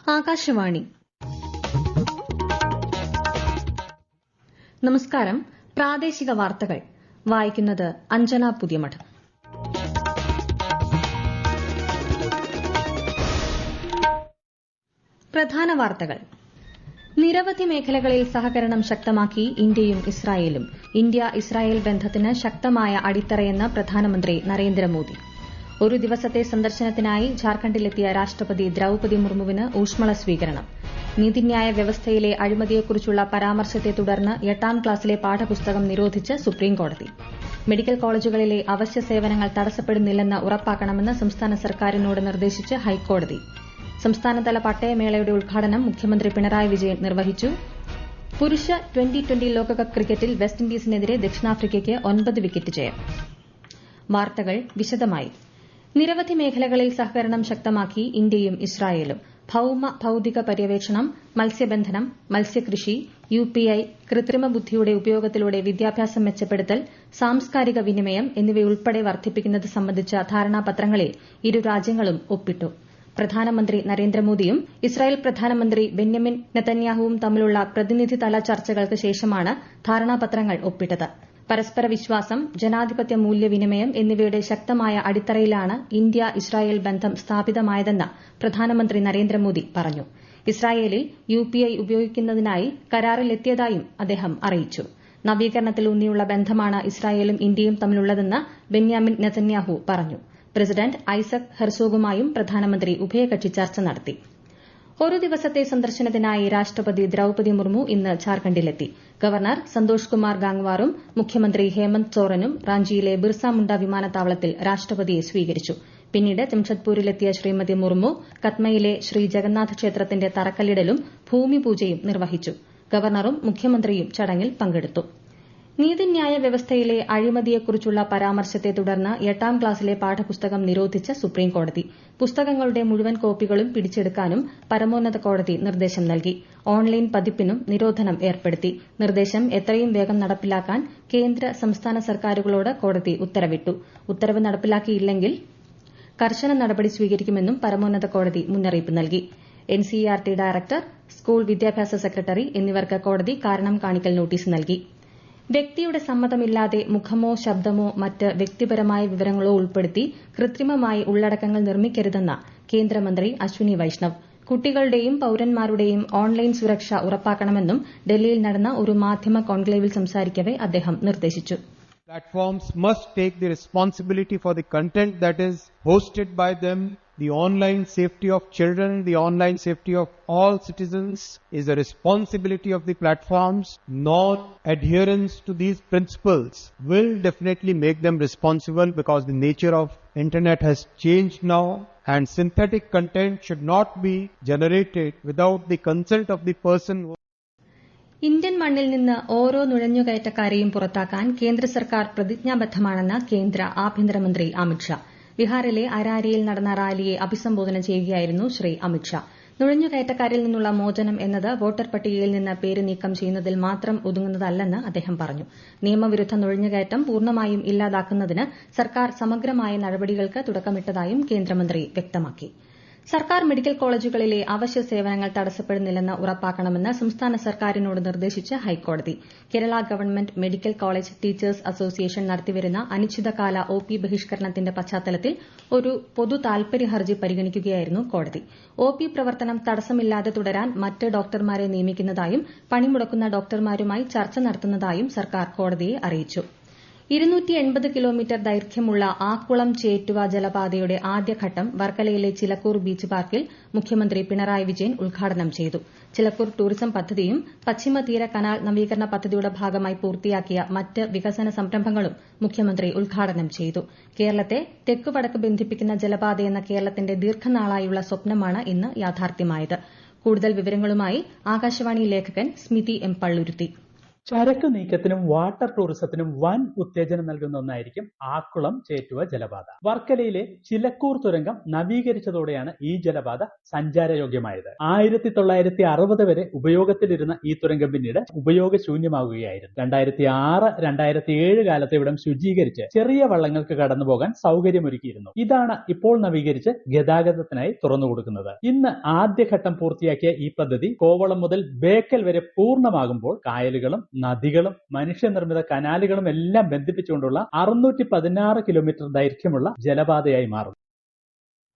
ആകാശവാണി. നമസ്കാരം. പ്രാദേശിക വാർത്തകൾ വായിക്കുന്നത് അഞ്ജന പുതിയമഠം. പ്രധാന വാർത്തകൾ. നിരവധി മേഖലകളിൽ സഹകരണം ശക്തമാക്കി ഇന്ത്യയും ഇസ്രായേലും. ഇന്ത്യ ഇസ്രായേൽ ബന്ധത്തിന് ശക്തമായ അടിത്തറയെന്ന് പ്രധാനമന്ത്രി നരേന്ദ്രമോദി. ഒരു ദിവസത്തെ സന്ദർശനത്തിനായി ഝാർഖണ്ഡിലെത്തിയ രാഷ്ട്രപതി ദ്രൌപതി മുർമുവിന് ഊഷ്മള സ്വീകരണം. നീതിന്യായ വ്യവസ്ഥയിലെ അഴിമതിയെക്കുറിച്ചുള്ള പരാമർശത്തെ തുടർന്ന് 8ാം ക്ലാസ്സിലെ പാഠപുസ്തകം നിരോധിച്ച് സുപ്രീംകോടതി. മെഡിക്കൽ കോളേജുകളിലെ അവശ്യ സേവനങ്ങൾ തടസ്സപ്പെടുന്നില്ലെന്ന് ഉറപ്പാക്കണമെന്ന് സംസ്ഥാന സർക്കാരിനോട് നിർദ്ദേശിച്ച് ഹൈക്കോടതി. സംസ്ഥാനതല പട്ടയമേളയുടെ ഉദ്ഘാടനം മുഖ്യമന്ത്രി പിണറായി വിജയൻ നിർവഹിച്ചു. പുരുഷ ട്വന്റി ലോകകപ്പ് ക്രിക്കറ്റിൽ വെസ്റ്റ് ഇൻഡീസിനെതിരെ ദക്ഷിണാഫ്രിക്കയ്ക്ക് 9 വിക്കറ്റ് ജയം. വാർത്തകൾ വിശദമായി. നിരവധി മേഖലകളിൽ സഹകരണം ശക്തമാക്കി ഇന്ത്യയും ഇസ്രായേലും. ഭൌമ ഭൌതിക പര്യവേക്ഷണം, മത്സ്യബന്ധനം, മത്സ്യകൃഷി, UPI, കൃത്രിമ ബുദ്ധിയുടെ ഉപയോഗത്തിലൂടെ വിദ്യാഭ്യാസം മെച്ചപ്പെടുത്തൽ, സാംസ്കാരിക വിനിമയം എന്നിവയുൾപ്പെടെ വർദ്ധിപ്പിക്കുന്നത് സംബന്ധിച്ച ധാരണാപത്രങ്ങളിൽ ഇരു രാജ്യങ്ങളും ഒപ്പിട്ടു. പ്രധാനമന്ത്രി നരേന്ദ്രമോദിയും ഇസ്രായേൽ പ്രധാനമന്ത്രി ബെന്യാമിൻ നെതന്യാഹുവും തമ്മിലുള്ള പ്രതിനിധിതല ചർച്ചകൾക്ക് ശേഷമാണ് ധാരണാപത്രങ്ങൾ ഒപ്പിട്ടത്. പരസ്പര വിശ്വാസം, ജനാധിപത്യ മൂല്യവിനിമയം എന്നിവയുടെ ശക്തമായ അടിത്തറയിലാണ് ഇന്ത്യ ഇസ്രായേൽ ബന്ധം സ്ഥാപിതമായതെന്ന് പ്രധാനമന്ത്രി നരേന്ദ്രമോദി പറഞ്ഞു. ഇസ്രായേലിൽ UPI ഉപയോഗിക്കുന്നതിനായി കരാറിലെത്തിയതായും അദ്ദേഹം അറിയിച്ചു. നവീകരണത്തിലൂന്നിയുള്ള ബന്ധമാണ് ഇസ്രായേലും ഇന്ത്യയും തമ്മിലുള്ളതെന്ന് ബെന്യാമിൻ നെതന്യാഹു പറഞ്ഞു. പ്രസിഡന്റ് ഐസക് ഹെർസോഗുമായും പ്രധാനമന്ത്രി ഉഭയകക്ഷി ചർച്ച നടത്തി. ഒരു ദിവസത്തെ സന്ദർശനത്തിനായി രാഷ്ട്രപതി ദ്രൌപതി മുർമു ഇന്ന് ഝാർഖണ്ഡിലെത്തി. ഗവർണർ സന്തോഷ് കുമാർ ഗാംഗ്വാറും മുഖ്യമന്ത്രി ഹേമന്ത് സോറനും റാഞ്ചിയിലെ ബിർസ മുണ്ട വിമാനത്താവളത്തിൽ രാഷ്ട്രപതിയെ സ്വീകരിച്ചു. പിന്നീട് ജംഷഡ്പൂരിലെത്തിയ ശ്രീമതി മുർമു കത്മയിലെ ശ്രീ ജഗന്നാഥ് ക്ഷേത്രത്തിന്റെ തറക്കല്ലിടലും ഭൂമിപൂജയും നിർവഹിച്ചു. ഗവർണറും മുഖ്യമന്ത്രിയും ചടങ്ങിൽ പങ്കെടുത്തു. നീതിന്യായ വ്യവസ്ഥയിലെ അഴിമതിയെക്കുറിച്ചുള്ള പരാമർശത്തെ തുടർന്ന് 8ാം ക്ലാസ്സിലെ പാഠപുസ്തകം നിരോധിച്ച് സുപ്രീംകോടതി. പുസ്തകങ്ങളുടെ മുഴുവൻ കോപ്പികളും പിടിച്ചെടുക്കാനും പരമോന്നത കോടതി നിർദ്ദേശം നൽകി. ഓൺലൈൻ പതിപ്പിനും നിരോധനം ഏർപ്പെടുത്തി. നിർദ്ദേശം എത്രയും വേഗം നടപ്പിലാക്കാൻ കേന്ദ്ര സംസ്ഥാന സർക്കാരുകളോട് കോടതി ഉത്തരവിട്ടു. ഉത്തരവ് നടപ്പിലാക്കിയില്ലെങ്കിൽ കർശന നടപടി സ്വീകരിക്കുമെന്നും പരമോന്നത കോടതി മുന്നറിയിപ്പ് നൽകി. NCERT ഡയറക്ടർ, സ്കൂൾ വിദ്യാഭ്യാസ സെക്രട്ടറി എന്നിവർക്ക് കോടതി കാരണം കാണിക്കൽ നോട്ടീസ് നൽകി. വ്യക്തിയുടെ സമ്മതമില്ലാതെ മുഖമോ ശബ്ദമോ മറ്റ് വ്യക്തിപരമായ വിവരങ്ങളോ ഉൾപ്പെടുത്തി കൃത്രിമമായി ഉള്ളടക്കങ്ങൾ നിർമ്മിക്കരുതെന്ന് കേന്ദ്രമന്ത്രി അശ്വിനി വൈഷ്ണവ്. കുട്ടികളുടെയും പൌരന്മാരുടെയും ഓൺലൈൻ സുരക്ഷ ഉറപ്പാക്കണമെന്നും ഡൽഹിയിൽ നടന്ന ഒരു മാധ്യമ കോൺക്ലേവിൽ സംസാരിക്കവെ അദ്ദേഹം നിർദ്ദേശിച്ചു. Platforms must take the responsibility for the content that is hosted by them. The online safety of children, the online safety of all citizens is the responsibility of the platforms. Non-adherence to these principles will definitely make them responsible because the nature of internet has changed now and synthetic content should not be generated without the consent of the person. Indian മണ്ണിൽ നിന്ന് ഓരോ നുഴഞ്ഞുകയറ്റക്കാരെയും പുറത്താക്കാൻ കേന്ദ്ര സർക്കാർ പ്രതിജ്ഞാബദ്ധമാണെന്ന് കേന്ദ്ര ആഭ്യന്തരമന്ത്രി അമിത്ഷാ. ബീഹാറിലെ അരാരിയിൽ നടന്ന റാലിയെ അഭിസംബോധന ചെയ്യുകയായിരുന്നു ശ്രീ അമിത്ഷാ. നുഴഞ്ഞുകയറ്റക്കാരിൽ നിന്നുള്ള മോചനം എന്നത് വോട്ടർ പട്ടികയിൽ നിന്ന് പേര് നീക്കം ചെയ്യുന്നതിൽ മാത്രം ഒതുങ്ങുന്നതല്ലെന്ന് അദ്ദേഹം പറഞ്ഞു. നിയമവിരുദ്ധ നുഴഞ്ഞുകയറ്റം പൂർണ്ണമായും ഇല്ലാതാക്കുന്നതിന് സർക്കാർ സമഗ്രമായ നടപടികൾക്ക് തുടക്കമിട്ടതായും കേന്ദ്രമന്ത്രി വ്യക്തമാക്കി. സർക്കാർ മെഡിക്കൽ കോളേജുകളിലെ അവശ്യ സേവനങ്ങൾ തടസ്സപ്പെടുന്നില്ലെന്ന് ഉറപ്പാക്കണമെന്ന് സംസ്ഥാന സർക്കാരിനോട് നിർദ്ദേശിച്ച് ഹൈക്കോടതി. Kerala government medical college teachers association നടത്തിവരുന്ന അനിശ്ചിതകാല OP ബഹിഷ്കരണത്തിന്റെ പശ്ചാത്തലത്തിൽ ഒരു പൊതു താൽപര്യ ഹർജി പരിഗണിക്കുകയായിരുന്നു കോടതി. OP പ്രവർത്തനം തടസ്സമില്ലാതെ തുടരാൻ മറ്റ് ഡോക്ടർമാരെ നിയമിക്കുന്നതായും പണിമുടക്കുന്ന ഡോക്ടർമാരുമായി ചർച്ച നടത്തുന്നതായും സർക്കാർ കോടതിയെ അറിയിച്ചു. 280 കിലോമീറ്റർ ദൈർഘ്യമുള്ള ആക്കുളം ചേറ്റുവ ജലപാതയുടെ ആദ്യഘട്ടം വർക്കലയിലെ ചിലക്കൂർ ബീച്ച് പാർക്കിൽ മുഖ്യമന്ത്രി പിണറായി വിജയൻ ഉദ്ഘാടനം ചെയ്തു. ചിലക്കൂർ ടൂറിസം പദ്ധതിയും പശ്ചിമതീര കനാൽ നവീകരണ പദ്ധതിയുടെ ഭാഗമായി പൂർത്തിയാക്കിയ മറ്റ് വികസന സംരംഭങ്ങളും മുഖ്യമന്ത്രി ഉദ്ഘാടനം ചെയ്തു. കേരളത്തെ തെക്കുവടക്ക് ബന്ധിപ്പിക്കുന്ന ജലപാതയെന്ന കേരളത്തിന്റെ ദീർഘനാളായുള്ള സ്വപ്നമാണ് ഇന്ന് യാഥാർത്ഥ്യമായത്. കൂടുതൽ വിവരങ്ങളുമായി ആകാശവാണി ലേഖകൻ സ്മിതി M. പള്ളുരുത്തി. ചരക്ക് നീക്കത്തിനും വാട്ടർ ടൂറിസത്തിനും വൻ ഉത്തേജനം നൽകുന്ന ഒന്നായിരിക്കും ആക്കുളം ചേറ്റുവ ജലപാത. വർക്കലയിലെ ചിലക്കൂർ തുരങ്കം നവീകരിച്ചതോടെയാണ് ഈ ജലപാത സഞ്ചാരയോഗ്യമായത്. 1960 വരെ ഉപയോഗത്തിലിരുന്ന ഈ തുരങ്കം പിന്നീട് ഉപയോഗശൂന്യമാകുകയായിരുന്നു. 2006-2007 കാലത്ത് ഇവിടം ശുചീകരിച്ച് ചെറിയ വള്ളങ്ങൾക്ക് കടന്നുപോകാൻ സൗകര്യമൊരുക്കിയിരുന്നു. ഇതാണ് ഇപ്പോൾ നവീകരിച്ച് ഗതാഗതത്തിനായി തുറന്നുകൊടുക്കുന്നത്. ഇന്ന് ആദ്യഘട്ടം പൂർത്തിയാക്കിയ ഈ പദ്ധതി കോവളം മുതൽ ബേക്കൽ വരെ പൂർണ്ണമാകുമ്പോൾ കായലുകളും നദികളും മനുഷ്യനിർമ്മിത കനാലുകളും എല്ലാം ബന്ധിപ്പിച്ചുകൊണ്ടുള്ള 616 കിലോമീറ്റർ ദൈർഘ്യമുള്ള ജലപാതയായി മാറും.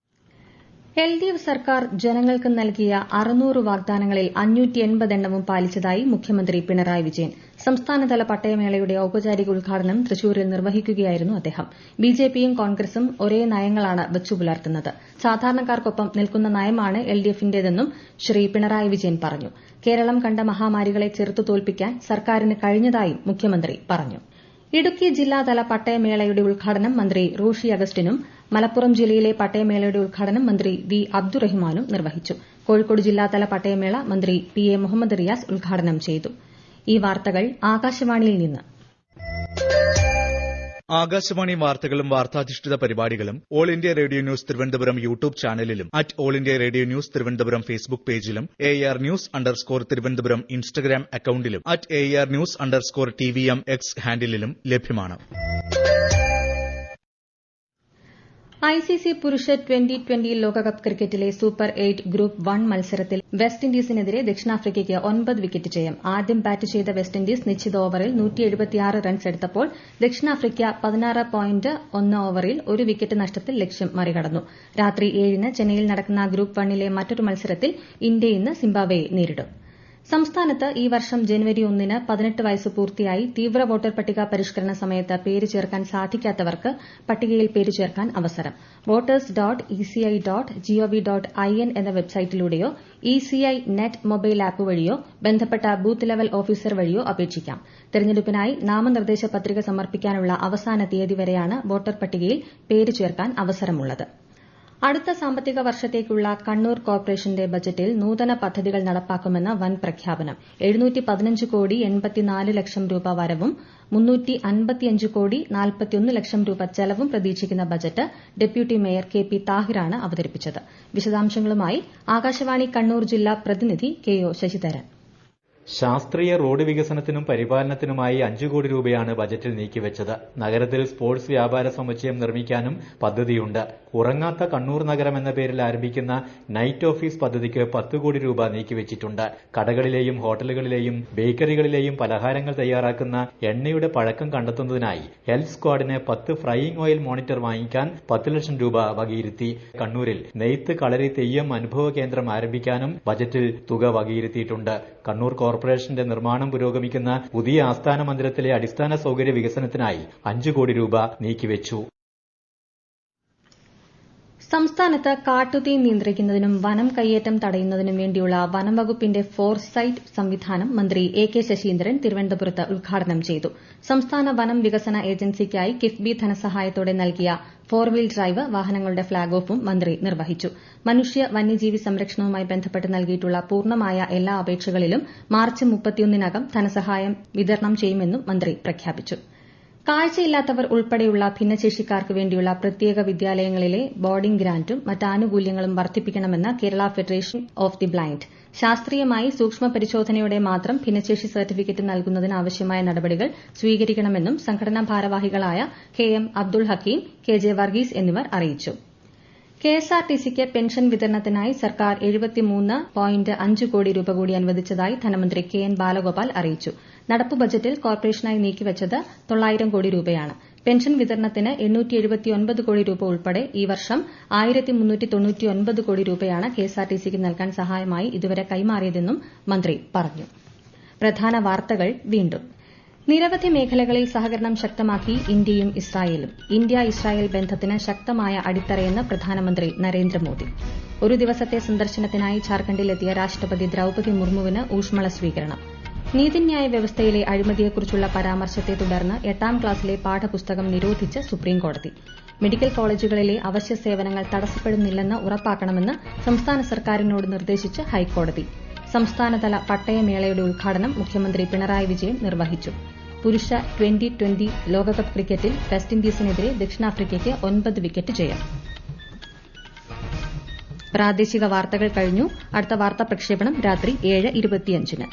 LDF സർക്കാർ ജനങ്ങൾക്ക് നൽകിയ 600 വാഗ്ദാനങ്ങളിൽ 580 എണ്ണവും പാലിച്ചതായി മുഖ്യമന്ത്രി പിണറായി വിജയൻ. സംസ്ഥാനതല പട്ടയമേളയുടെ ഔപചാരിക ഉദ്ഘാടനം തൃശൂരിൽ നിർവഹിക്കുകയായിരുന്നു അദ്ദേഹം. ബിജെപിയും കോൺഗ്രസും ഒരേ നയങ്ങളാണ് വച്ചുപുലർത്തുന്നത്. സാധാരണക്കാർക്കൊപ്പം നിൽക്കുന്ന നയമാണ് LDFന്റേതെന്നും ശ്രീ പിണറായി വിജയൻ പറഞ്ഞു. കേരളം കണ്ട മഹാമാരികളെ ചെറുത്തു തോൽപ്പിക്കാൻ സർക്കാരിന് കഴിഞ്ഞതായും മുഖ്യമന്ത്രി പറഞ്ഞു. ഇടുക്കി ജില്ലാതല പട്ടയമേളയുടെ ഉദ്ഘാടനം മന്ത്രി റോഷി അഗസ്റ്റിനും മലപ്പുറം ജില്ലയിലെ പട്ടയമേളയുടെ ഉദ്ഘാടനം മന്ത്രി വി അബ്ദുറഹിമാനും നിർവഹിച്ചു. കോഴിക്കോട് ജില്ലാതല പട്ടയമേള മന്ത്രി PA മുഹമ്മദ് റിയാസ് ഉദ്ഘാടനം ചെയ്തു. ഈ വാർത്തകൾ ആകാശവാണിയിൽ നിന്ന്. ആകാശവാണി വാർത്തകളും വാർത്താധിഷ്ഠിത പരിപാടികളും All India Radio News Thiruvananthapuram YouTube ചാനലിലും All India Radio News Thiruvananthapuram Facebook പേജിലും AR News_ തിരുവനന്തപുരം ഇൻസ്റ്റഗ്രാം അക്കൌണ്ടിലും AR News_TVM X ഹാൻഡിലും ലഭ്യമാണ്. ICC പുരുഷ ട്വന്റി ലോകകപ്പ് ക്രിക്കറ്റിലെ സൂപ്പർ 8 ഗ്രൂപ്പ് 1 മത്സരത്തിൽ വെസ്റ്റ് ഇൻഡീസിനെതിരെ ദക്ഷിണാഫ്രിക്കയ്ക്ക് 9 വിക്കറ്റ് ജയം. ആദ്യം ബാറ്റ് ചെയ്ത വെസ്റ്റ് ഇൻഡീസ് നിശ്ചിത ഓവറിൽ 176 റൺസ് എടുത്തപ്പോൾ ദക്ഷിണാഫ്രിക്ക 16.1 ഓവറിൽ 1 വിക്കറ്റ് നഷ്ടത്തിൽ ലക്ഷ്യം മറികടന്നു. രാത്രി 7-ന് ചെന്നൈയിൽ നടക്കുന്ന ഗ്രൂപ്പ് 1ലെ മറ്റൊരു മത്സരത്തിൽ ഇന്ത്യ ഇന്ന് സിംബാബ്വെയെ നേരിടും. സംസ്ഥാനത്ത് ഈ വർഷം ജനുവരി 1-ന് 18 വയസ്സ് പൂർത്തിയായി തീവ്ര വോട്ടർ പട്ടിക പരിഷ്കരണ സമയത്ത് പേര് ചേർക്കാൻ സാധിക്കാത്തവർക്ക് പട്ടികയിൽ പേര് ചേർക്കാൻ അവസരം. voters.eci.gov.in എന്ന വെബ്സൈറ്റിലൂടെയോ ECI നെറ്റ് മൊബൈൽ ആപ്പ് വഴിയോ ബന്ധപ്പെട്ട ബൂത്ത് ലെവൽ ഓഫീസർ വഴിയോ അപേക്ഷിക്കാം. തെരഞ്ഞെടുപ്പിനായി നാമനിർദ്ദേശ പത്രിക സമർപ്പിക്കാനുള്ള അവസാന തീയതി വരെയാണ് വോട്ടർ പട്ടികയിൽ പേര് ചേർക്കാൻ അവസരമുള്ളത്. അടുത്ത സാമ്പത്തിക വർഷത്തേക്കുള്ള കണ്ണൂർ കോർപ്പറേഷന്റെ ബജറ്റിൽ നൂതന പദ്ധതികൾ നടപ്പാക്കുമെന്ന് വൻ പ്രഖ്യാപനം. 715 കോടി 84 ലക്ഷം രൂപ വരവും 355 കോടി 41 ലക്ഷം രൂപ ചെലവും പ്രതീക്ഷിക്കുന്ന ബജറ്റ് ഡെപ്യൂട്ടി മേയർ KP താഹിറാണ് അവതരിപ്പിച്ചത്. വിശദാംശങ്ങളുമായി ആകാശവാണി കണ്ണൂർ ജില്ലാ പ്രതിനിധി KO ശശിധരൻ. ശാസ്ത്രീയ റോഡ് വികസനത്തിനും പരിപാലനത്തിനുമായി 5 കോടി രൂപയാണ് ബജറ്റിൽ നീക്കിവച്ചത്. നഗരത്തിൽ സ്പോർട്സ് വ്യാപാര സമുച്ചയം നിർമ്മിക്കാനും പദ്ധതിയുണ്ട്. ഉറങ്ങാത്ത കണ്ണൂർ നഗരം എന്ന പേരിൽ ആരംഭിക്കുന്ന നൈറ്റ് ഓഫീസ് പദ്ധതിക്ക് 10 കോടി രൂപ നീക്കിവച്ചിട്ടുണ്ട്. കടകളിലെയും ഹോട്ടലുകളിലെയും ബേക്കറികളിലെയും പലഹാരങ്ങൾ തയ്യാറാക്കുന്ന എണ്ണയുടെ പഴക്കം കണ്ടെത്തുന്നതിനായി ഹെൽത്ത് സ്ക്വാഡിന് 10 ഫ്രൈയിംഗ് ഓയിൽ മോണിറ്റർ വാങ്ങിക്കാൻ 10 ലക്ഷം രൂപ വകയിരുത്തി. കണ്ണൂരിൽ നെയ്ത്ത് കളരി തെയ്യം അനുഭവ കേന്ദ്രം ആരംഭിക്കാനും ബജറ്റിൽ തുക വകയിരുത്തിയിട്ടുണ്ട്. കണ്ണൂർ കോർപ്പറേഷന്റെ നിർമ്മാണം പുരോഗമിക്കുന്ന പുതിയ ആസ്ഥാന മന്ദിരത്തിലെ അടിസ്ഥാന സൌകര്യ വികസനത്തിനായി 5 കോടി രൂപ നീക്കിവച്ചു. സംസ്ഥാനത്ത് കാട്ടുതീ നിയന്ത്രിക്കുന്നതിനും വനം കയ്യേറ്റം തടയുന്നതിനും വേണ്ടിയുള്ള വനം വകുപ്പിന്റെ ഫോർസൈറ്റ് സംവിധാനം മന്ത്രി AK ശശീന്ദ്രൻ തിരുവനന്തപുരത്ത് ഉദ്ഘാടനം ചെയ്തു. സംസ്ഥാന വനം വികസന ഏജൻസിക്കായി കിഫ്ബി ധനസഹായത്തോടെ നൽകിയ 4-വീൽ ഡ്രൈവ് വാഹനങ്ങളുടെ ഫ്ളാഗ് ഓഫും മന്ത്രി നിർവഹിച്ചു. മനുഷ്യ വന്യജീവി സംരക്ഷണവുമായി ബന്ധപ്പെട്ട് നൽകിയിട്ടുള്ള പൂർണ്ണമായ എല്ലാ അപേക്ഷകളിലും മാർച്ച് 31-നകം ധനസഹായം വിതരണം ചെയ്യുമെന്നും മന്ത്രി പ്രഖ്യാപിച്ചു. കാഴ്ചയില്ലാത്തവർ ഉൾപ്പെടെയുള്ള ഭിന്നശേഷിക്കാർക്ക് വേണ്ടിയുള്ള പ്രത്യേക വിദ്യാലയങ്ങളിലെ ബോർഡിംഗ് ഗ്രാന്റും മറ്റാനുകൂല്യങ്ങളും വർദ്ധിപ്പിക്കണമെന്ന് Kerala federation of the blind. ശാസ്ത്രീയമായി സൂക്ഷ്മ പരിശോധനയോടെ മാത്രം ഭിന്നശേഷി സർട്ടിഫിക്കറ്റ് നൽകുന്നതിന് ആവശ്യമായ നടപടികൾ സ്വീകരിക്കണമെന്നും സംഘടനാ ഭാരവാഹികളായ KM അബ്ദുൾ ഹക്കീം, KJ വർഗീസ് എന്നിവർ അറിയിച്ചു. KSRTCക്ക് പെൻഷൻ വിതരണത്തിനായി സർക്കാർ 73.5 കോടി രൂപ കൂടി അനുവദിച്ചതായി ധനമന്ത്രി KN ബാലഗോപാൽ അറിയിച്ചു. നടപ്പു ബജറ്റിൽ കോർപ്പറേഷനായി നീക്കിവച്ചത് 900 കോടി രൂപയാണ്. പെൻഷൻ വിതരണത്തിന് 879 കോടി രൂപ ഉൾപ്പെടെ ഈ വർഷം 1399 കോടി രൂപയാണ് KSRTCക്ക് നൽകാൻ സഹായമായി ഇതുവരെ കൈമാറിയതെന്നും മന്ത്രി പറഞ്ഞു. പ്രധാന വാർത്തകൾ വീണ്ടും. നിരവധി മേഖലകളിൽ സഹകരണം ശക്തമാക്കി ഇന്ത്യയും ഇസ്രായേലും. ഇന്ത്യ-ഇസ്രായേൽ ബന്ധത്തിന് ശക്തമായ അടിത്തറയെന്ന് പ്രധാനമന്ത്രി നരേന്ദ്രമോദി. ഒരു ദിവസത്തെ സന്ദർശനത്തിനായി ഝാർഖണ്ഡിലെത്തിയ രാഷ്ട്രപതി ദ്രൌപദി മുർമുവിന് ഊഷ്മള സ്വീകരണം. നീതിന്യായ വ്യവസ്ഥയിലെ അഴിമതിയെക്കുറിച്ചുള്ള പരാമർശത്തെ തുടർന്ന് 8ാം ക്ലാസ്സിലെ പാഠപുസ്തകം നിരോധിച്ച് സുപ്രീംകോടതി. മെഡിക്കൽ കോളേജുകളിലെ അവശ്യ സേവനങ്ങൾ തടസ്സപ്പെടുന്നില്ലെന്ന് ഉറപ്പാക്കണമെന്ന് സംസ്ഥാന സർക്കാരിനോട് നിർദ്ദേശിച്ച് ഹൈക്കോടതി. സംസ്ഥാനതല പട്ടയമേളയുടെ ഉദ്ഘാടനം മുഖ്യമന്ത്രി പിണറായി വിജയൻ നിർവഹിച്ചു. പുരുഷ 2020 ലോകകപ്പ് ക്രിക്കറ്റിൽ വെസ്റ്റ് ഇൻഡീസിനെതിരെ ദക്ഷിണാഫ്രിക്കയ്ക്ക് 9 വിക്കറ്റ് ജയം. പ്രാദേശിക വാർത്തകൾ കഴിഞ്ഞു. അടുത്ത വാർത്താ പ്രക്ഷേപണം രാത്രി 7:25-ന്.